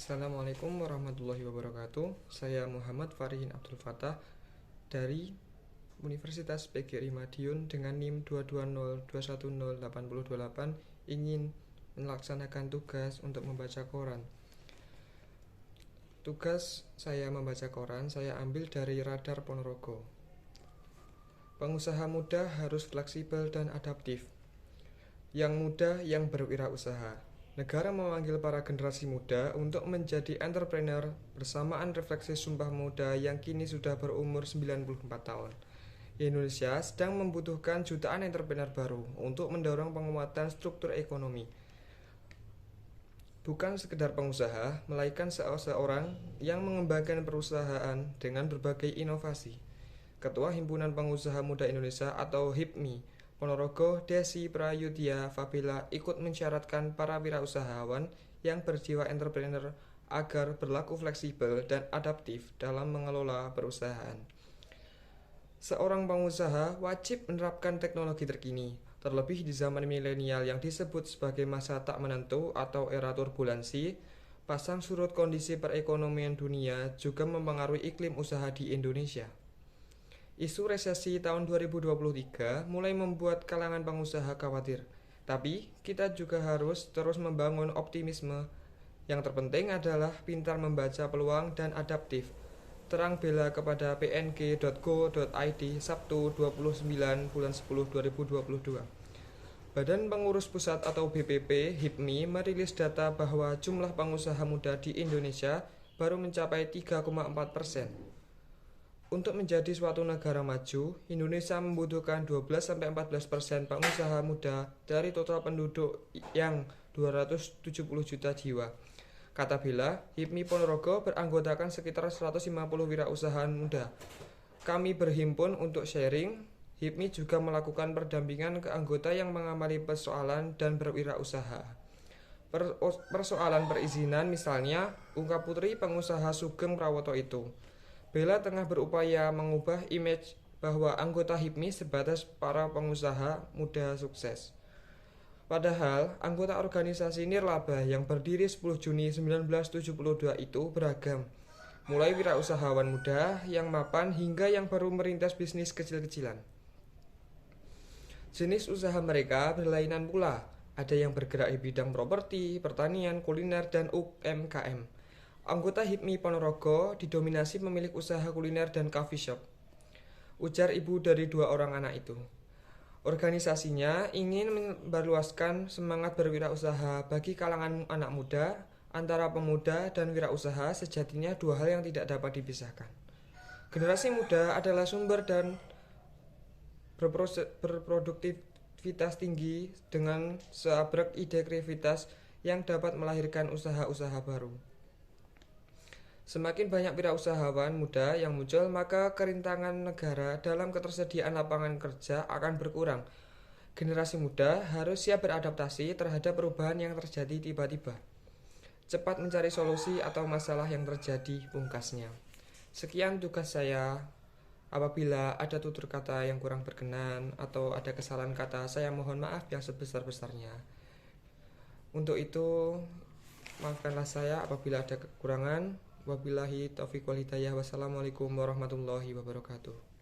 Assalamualaikum warahmatullahi wabarakatuh. Saya Muhammad Farihin Abdul Fattah dari Universitas PGRI Madiun dengan NIM 220210828 ingin melaksanakan tugas untuk membaca koran. Tugas saya membaca koran saya ambil dari Radar Ponorogo. Pengusaha muda harus fleksibel dan adaptif. Yang muda yang berwirausaha. Negara memanggil para generasi muda untuk menjadi entrepreneur bersamaan refleksi Sumpah Muda yang kini sudah berumur 94 tahun. Indonesia sedang membutuhkan jutaan entrepreneur baru untuk mendorong penguatan struktur ekonomi. Bukan sekedar pengusaha, melainkan seseorang yang mengembangkan perusahaan dengan berbagai inovasi. Ketua Himpunan Pengusaha Muda Indonesia atau HIPMI Ponorogo, Desi Prayudya Fabila ikut mensyaratkan para wirausahawan yang berjiwa entrepreneur agar berlaku fleksibel dan adaptif dalam mengelola perusahaan. Seorang pengusaha wajib menerapkan teknologi terkini, terlebih di zaman milenial yang disebut sebagai masa tak menentu atau era turbulensi. Pasang surut kondisi perekonomian dunia juga mempengaruhi iklim usaha di Indonesia. Isu resesi tahun 2023 mulai membuat kalangan pengusaha khawatir. Tapi kita juga harus terus membangun optimisme. Yang terpenting adalah pintar membaca peluang dan adaptif. Terang bela kepada png.go.id Sabtu 29 bulan 10 2022. Badan Pengurus Pusat atau BPP HIPMI merilis data bahwa jumlah pengusaha muda di Indonesia baru mencapai 3,4%. Untuk menjadi suatu negara maju, Indonesia membutuhkan 12-14% pengusaha muda dari total penduduk yang 270 juta jiwa. Kata Bella, HIPMI Ponorogo beranggotakan sekitar 150 wirausahaan muda. Kami berhimpun untuk sharing. HIPMI juga melakukan pendampingan ke anggota yang mengamali persoalan dan berwirausaha. Persoalan perizinan misalnya, ungkap Putri pengusaha Sugeng Prawoto itu. Bella tengah berupaya mengubah image bahwa anggota HIPMI sebatas para pengusaha muda sukses. Padahal, anggota organisasi Nirlaba yang berdiri 10 Juni 1972 itu beragam. Mulai wirausahawan muda yang mapan hingga yang baru merintis bisnis kecil-kecilan. Jenis usaha mereka berlainan pula. Ada yang bergerak di bidang properti, pertanian, kuliner, dan UMKM. Anggota HIPMI Ponorogo didominasi pemilik usaha kuliner dan coffee shop. Ujar ibu dari 2 orang anak itu. Organisasinya ingin memperluaskan semangat berwirausaha bagi kalangan anak muda. Antara pemuda dan wirausaha sejatinya 2 hal yang tidak dapat dipisahkan. Generasi muda adalah sumber dan berproduktivitas tinggi dengan seabrek ide kreativitas yang dapat melahirkan usaha-usaha baru. Semakin banyak wirausahawan muda yang muncul, maka kerintangan negara dalam ketersediaan lapangan kerja akan berkurang. Generasi muda harus siap beradaptasi terhadap perubahan yang terjadi tiba-tiba. Cepat mencari solusi atau masalah yang terjadi, pungkasnya. Sekian tugas saya. Apabila ada tutur kata yang kurang berkenan atau ada kesalahan kata, saya mohon maaf yang sebesar-besarnya. Untuk itu, maafkanlah saya apabila ada kekurangan. Wabillahi taufiq wal hidayah. Wassalamualaikum warahmatullahi wabarakatuh.